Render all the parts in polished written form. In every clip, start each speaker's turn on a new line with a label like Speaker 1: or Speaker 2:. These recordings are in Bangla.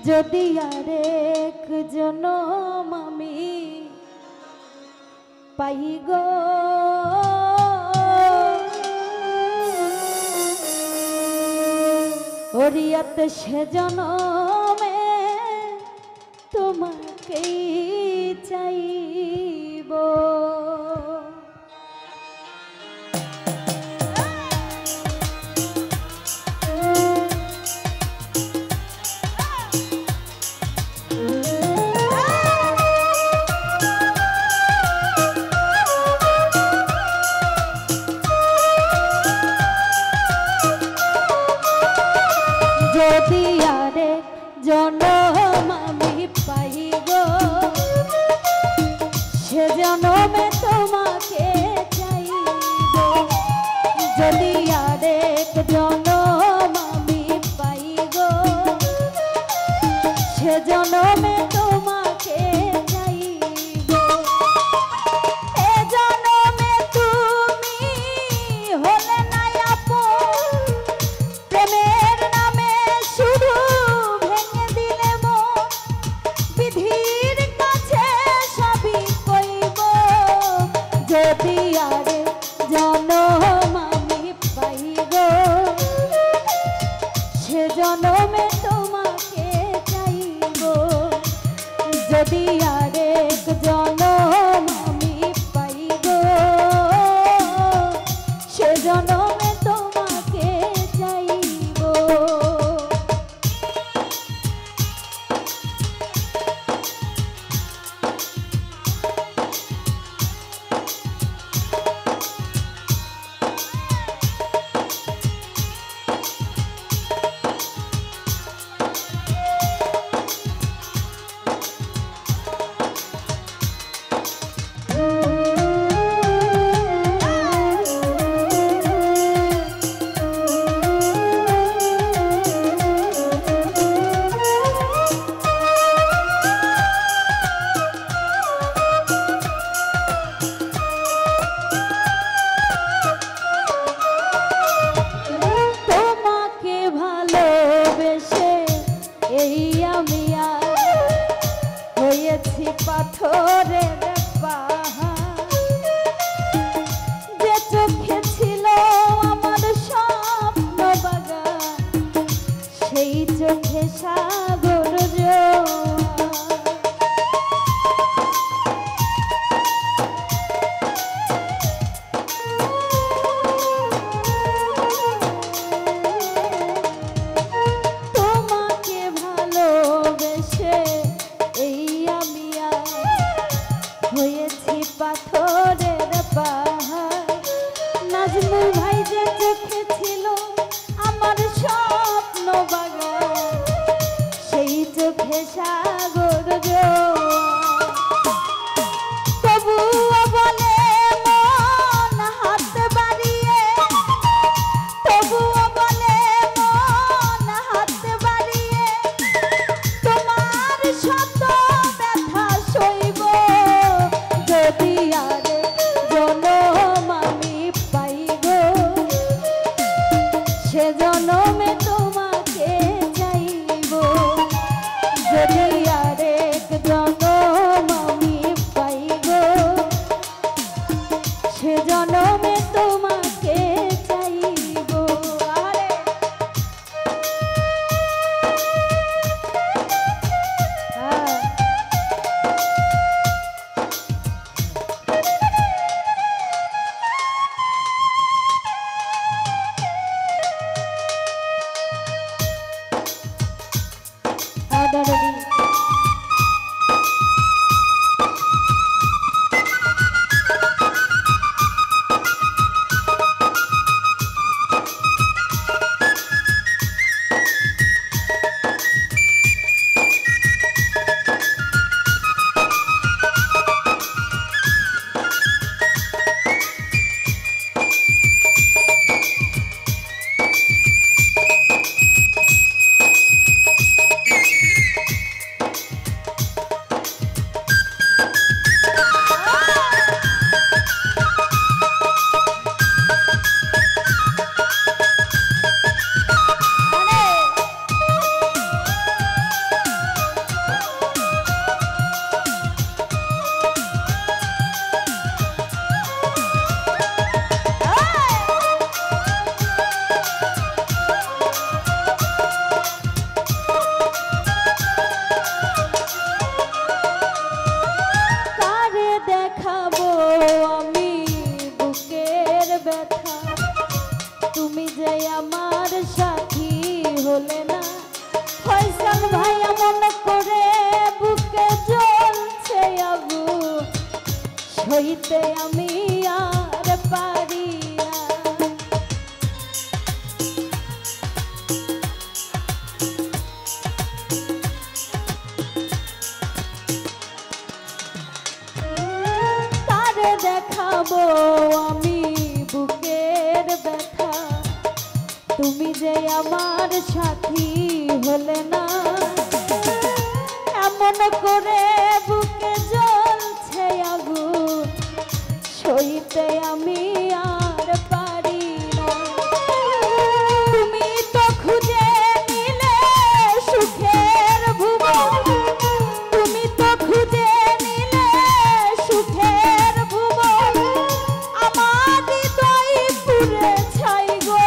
Speaker 1: যদি আরেক জনম আমি পাই গো, ওরিয়াত সে জনমে তোমাকেই চাইব। যদি আরেক জনম আমি পাই গো, সে জনমে তোমাকে চাইব। যদি আরেক জনম আমি পাই গো, সে জনমে তোমাকে চাইব। এ জনমে তুমি হলে না আপন, প্রেমের নামে শুধু ভেঙে দিলে মন। বিধির কাছে সবই কইব, যদি আরে জনম আমি পাই গো, সে জনমে তোমাকে চাইব। যদি আরেক জনম আমি পাই গো, সে জনমে তোমাকে চাইব। পাথরের পাহাড়, যে চোখে ছিল আমার স্বপ্ন বাগান, সেই চোখে সাগর জোয়ার। তোমাকে ভালোবেসে এই আমি হয়েছি পাথরের পাহাড়। নাজমুল ভাই যে চোখে ছিল আমার স্বপ্ন বাগান, সেই চোখে সাগর জোয়ার। তবুও বলে মন হাত বাড়িয়ে, তবুও বলে মন হাত বাড়িয়ে, তোমার শত ব্যথা সইব। যদি আরেক জনম আমি পাই গো, সে জনমে তোমাকে চাইব। যদি আরেক জনম আমি পাই গো, সে জনমে তোমাকে চাইব। আরে সইতে আমি আর পারি না। তারে দেখাবো আমি বুকের ব্যথা, তুমি যে আমার সাথী হলে না। এমন করে বুকে জ্বলছে আগুন, সইতে আমি আর পারি না। তুমি তো খুঁজে নিলে সুখের ভুবন, তুমি তো খুঁজে নিলে সুখের ভুবন, আমার হৃদয় পুড়ে ছাই গো।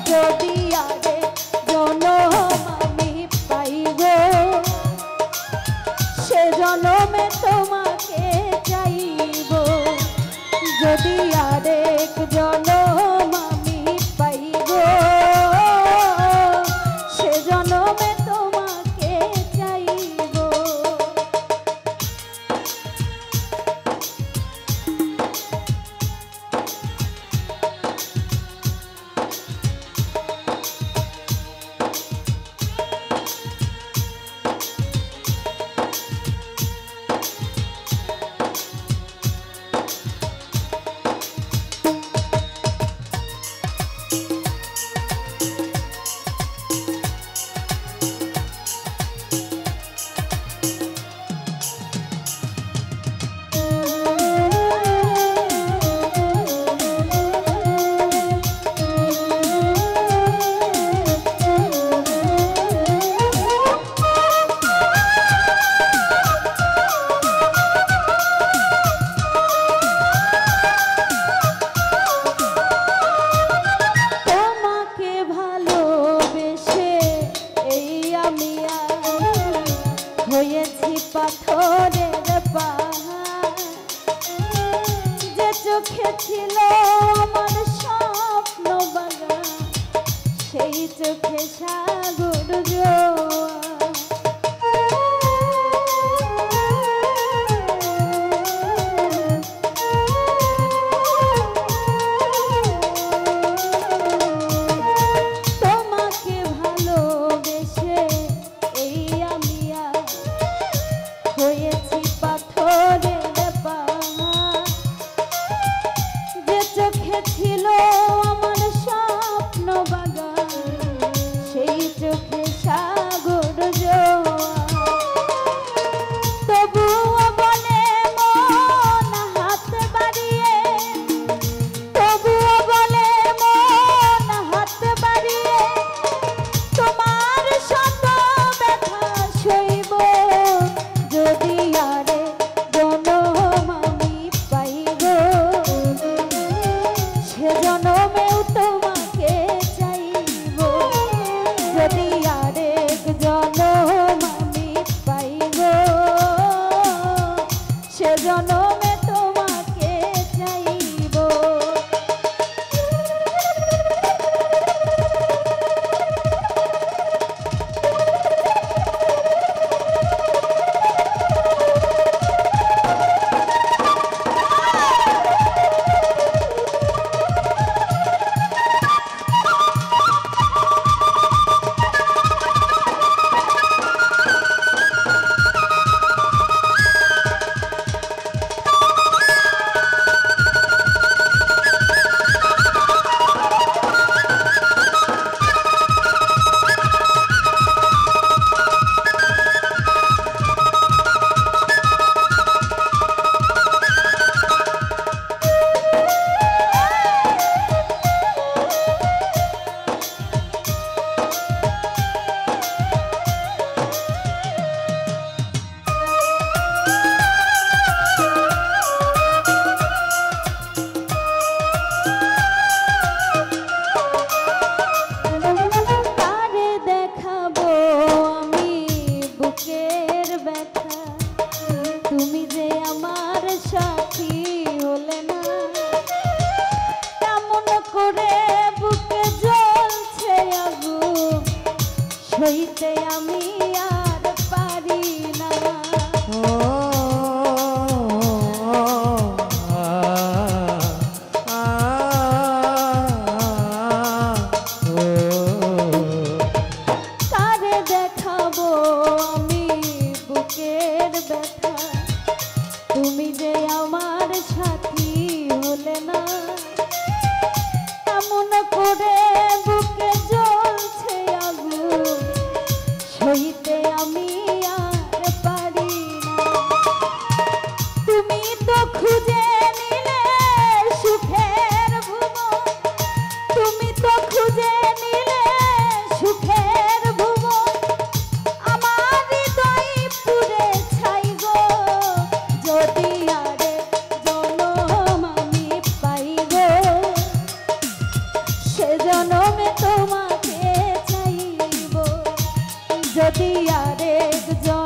Speaker 1: যদি আরে জনম আমি পাই গো, সে জনমে তোমাকে চাইব। যদি আরেক জনম আমি পাই গো, সে জনমে তোমাকে চাইব। হয়েছি পাথরের পাহাড়, যে চোখে ছিল আমার স্বপ্ন বাগান, সেই চোখে সাগর জোয়ার। তোমাকে ভালোবেসে এই আমি হয়েছি পাথরের পাহাড়, যে চোখে ছিল আমার স্বপ্ন বাগান, সেই চোখে সাগর জোয়ার। তবুও বলে মন হাত বাড়িয়ে, তবুও বলে মন হাত বাড়িয়ে, তোমার শত ব্যথা সইব। যদি আরে জনম আমি পাই গো, সে জনমেও তোমাকে চাইব। যদি আরেক জনম আমি পাই গো, সে জনমে তোমাকে চাইব। সইতে আমি আর পারি না। যদি আরেকজন